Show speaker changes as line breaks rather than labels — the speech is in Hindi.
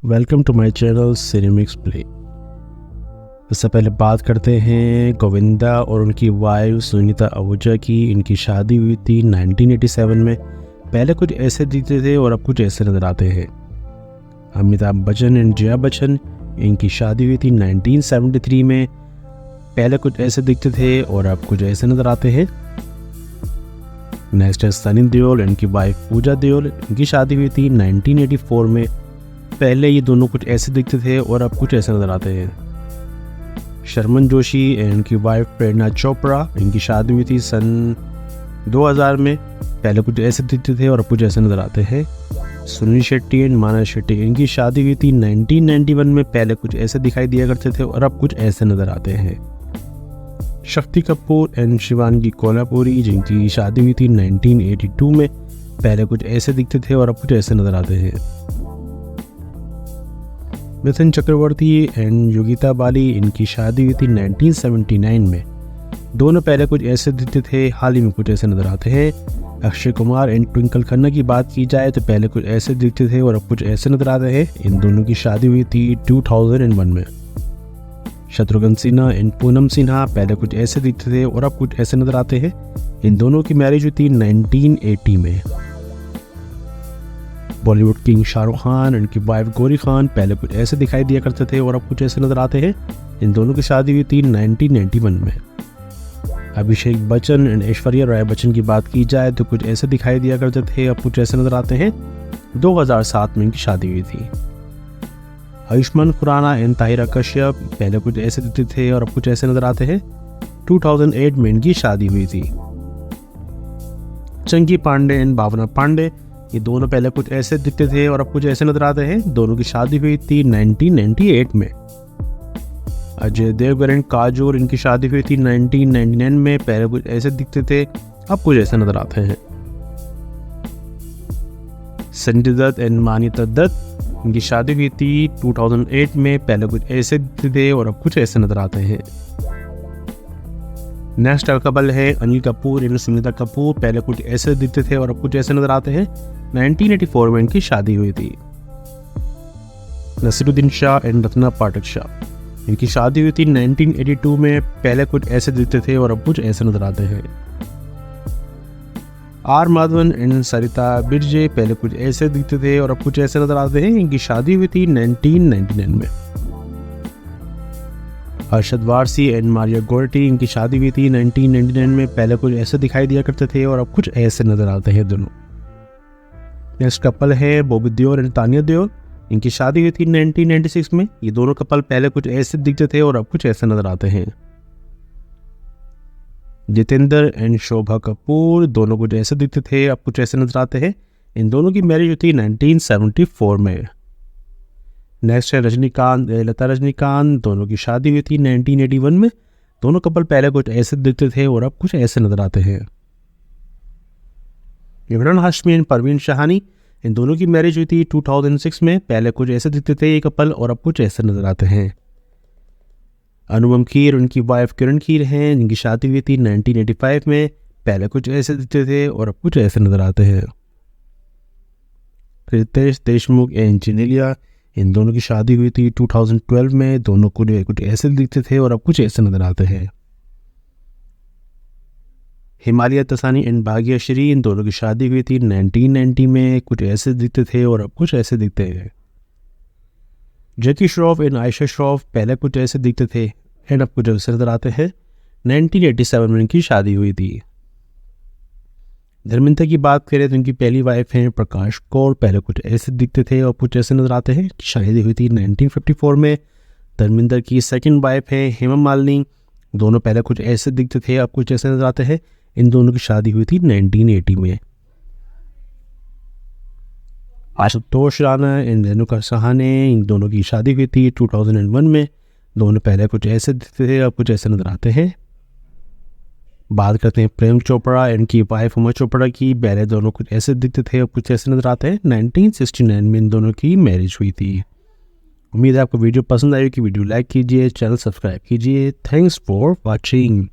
Welcome to my channel Cinemix Play. इससे पहले बात करते हैं गोविंदा और उनकी वाइफ सुनीता आहूजा की। इनकी शादी हुई थी 1987 में। पहले कुछ ऐसे दिखते थे और अब कुछ ऐसे नज़र आते हैं। अमिताभ बच्चन एंड जया बच्चन, इनकी शादी हुई थी 1973 में। पहले कुछ ऐसे दिखते थे और अब कुछ ऐसे नज़र आते हैं। नेक्स्ट है सनी देओल, इनकी वाइफ पूजा देओल, इनकी शादी हुई थी 1984 में। पहले ये दोनों कुछ ऐसे दिखते थे और अब कुछ ऐसे नज़र आते हैं। शर्मन जोशी एंड इनकी वाइफ प्रेरणा चोपड़ा, इनकी शादी हुई थी सन 2000 में। पहले कुछ ऐसे दिखते थे और अब कुछ ऐसे नज़र आते हैं। सुनील शेट्टी एंड मानस शेट्टी, इनकी शादी हुई थी 1991 में। पहले कुछ ऐसे दिखाई दिया करते थे और अब कुछ ऐसे नज़र आते हैं। शक्ति कपूर एंड शिवांगी कोल्हापुरी, जिनकी शादी हुई थी 1982 में। पहले कुछ ऐसे दिखते थे और अब कुछ ऐसे नज़र आते हैं। मिथुन चक्रवर्ती एंड योगिता बाली, इनकी शादी हुई थी 1979 में। दोनों पहले कुछ ऐसे दिखते थे, हाल ही में कुछ ऐसे नज़र आते हैं। अक्षय कुमार एंड ट्विंकल खन्ना की बात की जाए तो पहले कुछ ऐसे दिखते थे और अब कुछ ऐसे नज़र आते हैं। इन दोनों की शादी हुई थी 2001 में। शत्रुघ्न सिन्हा एंड पूनम सिन्हा, पहले कुछ ऐसे दिखते थे और अब कुछ ऐसे नज़र आते हैं। इन दोनों की मैरिज हुई थी 1980 में। बॉलीवुड किंग शाहरुख खान, उनकी वाइफ गौरी खान, पहले कुछ ऐसे दिखाई दिया करते थे और अब कुछ ऐसे नज़र आते हैं। इन दोनों की शादी हुई थी 1991 में। अभिषेक बच्चन एंड ऐश्वर्या राय बच्चन की बात की जाए तो कुछ ऐसे दिखाई दिया करते थे, अब कुछ ऐसे नज़र आते हैं। 2007 में इनकी शादी हुई थी। आयुष्मान खुराना एंड ताहिरा कश्यप, पहले कुछ ऐसे दिखते थे और अब कुछ ऐसे नज़र आते हैं। 2008 में इनकी शादी हुई थी। चंकी पांडे एंड भावना पांडे, ये दोनों पहले कुछ ऐसे दिखते थे और अब कुछ ऐसे नजर आते हैं। दोनों की शादी हुई थी 1998 में। अजय देवगन एंड काजोल, इनकी शादी हुई थी 1999 में। पहले कुछ ऐसे दिखते थे, अब कुछ ऐसे नजर आते हैं। संजय दत्त एंड मान्यता दत्त, इनकी शादी हुई थी 2008 में। पहले कुछ ऐसे दिखते थे और अब कुछ ऐसे नजर आते हैं। नेक्स्ट कपल है अनिल कपूर एंड सुनीता कपूर, पहले कुछ ऐसे दिखते थे और अब कुछ ऐसे नजर आते हैं। 1984 में इनकी शादी हुई थी। नसीरुद्दीन शाह एंड रत्ना पाठक शाह, इनकी शादी हुई थी 1982 में। पहले कुछ ऐसे दिखते थे और अब कुछ ऐसे नजर आते हैं। आर माधवन एंड सरिता बिरजे, पहले कुछ ऐसे दिखते थे और अब कुछ ऐसे नजर आते हैं। इनकी शादी हुई थी 1999 में। अरशद वारसी एंड मारिया गोरटी, इनकी शादी हुई थी 1999 में। पहले कुछ ऐसे दिखाई दिया करते थे और अब कुछ ऐसे नजर आते हैं दोनों। नेक्स्ट कपल है बॉबी देओल एंड तानिया देओल, इनकी शादी हुई थी 1996 में। ये दोनों कपल पहले कुछ ऐसे दिखते थे और अब कुछ ऐसे नजर आते हैं। जितेंद्र एंड शोभा कपूर, दोनों कुछ ऐसे दिखते थे, अब कुछ ऐसे नजर आते हैं। इन दोनों की मैरिज हुई थी 1974 में। नेक्स्ट है रजनीकांत लता रजनीकांत, दोनों की शादी हुई थी 1981 में। दोनों कपल पहले कुछ ऐसे दिखते थे और अब कुछ ऐसे नजर आते हैं। इमरान हाशमी एंड परवीन शाहानी, इन दोनों की मैरिज हुई थी 2006 में। पहले कुछ ऐसे दिखते थे ये कपल और अब कुछ ऐसे नजर आते हैं। अनुपम खेर, उनकी वाइफ किरण खेर हैं, जिनकी शादी हुई थी 1985 में। पहले कुछ ऐसे दिखते थे और अब कुछ ऐसे नजर आते हैं। रितेश देशमुख एंड जेनेलिया, इन दोनों की शादी हुई थी 2012 में। दोनों को कुछ ऐसे दिखते थे और अब कुछ ऐसे नजर आते हैं। हिमालय तसानी एंड भाग्यश्री, इन दोनों की शादी हुई थी 1990 में। कुछ ऐसे दिखते थे और अब कुछ ऐसे दिखते हैं। जैकी श्रॉफ एंड आयशा श्रॉफ, पहले कुछ ऐसे दिखते थे एंड अब कुछ ऐसे नजर आते हैं। 1987 में इनकी शादी हुई थी। धर्मेंद्र की बात करें तो इनकी पहली वाइफ हैं प्रकाश कौर, पहले कुछ ऐसे दिखते थे और कुछ ऐसे नजर आते हैं। शादी हुई थी 1954 में। धर्मेंद्र की सेकंड वाइफ है हेमा मालिनी, दोनों पहले कुछ ऐसे दिखते थे, अब कुछ ऐसे नजर आते हैं। इन दोनों की शादी हुई थी 1980 में। आशुतोष राणा एंड रेणुका सहाने, इन दोनों की शादी हुई थी 2001 में। दोनों पहले कुछ ऐसे दिखते थे, अब कुछ ऐसे नजर आते हैं। बात करते हैं प्रेम चोपड़ा एंड की वाइफ उमा चोपड़ा की, पहले दोनों कुछ ऐसे दिखते थे, अब कुछ ऐसे नजर आते हैं। 1969 में इन दोनों की मैरिज हुई थी। उम्मीद है आपको वीडियो पसंद आई कि वीडियो लाइक कीजिए, चैनल सब्सक्राइब कीजिए। Thanks for watching.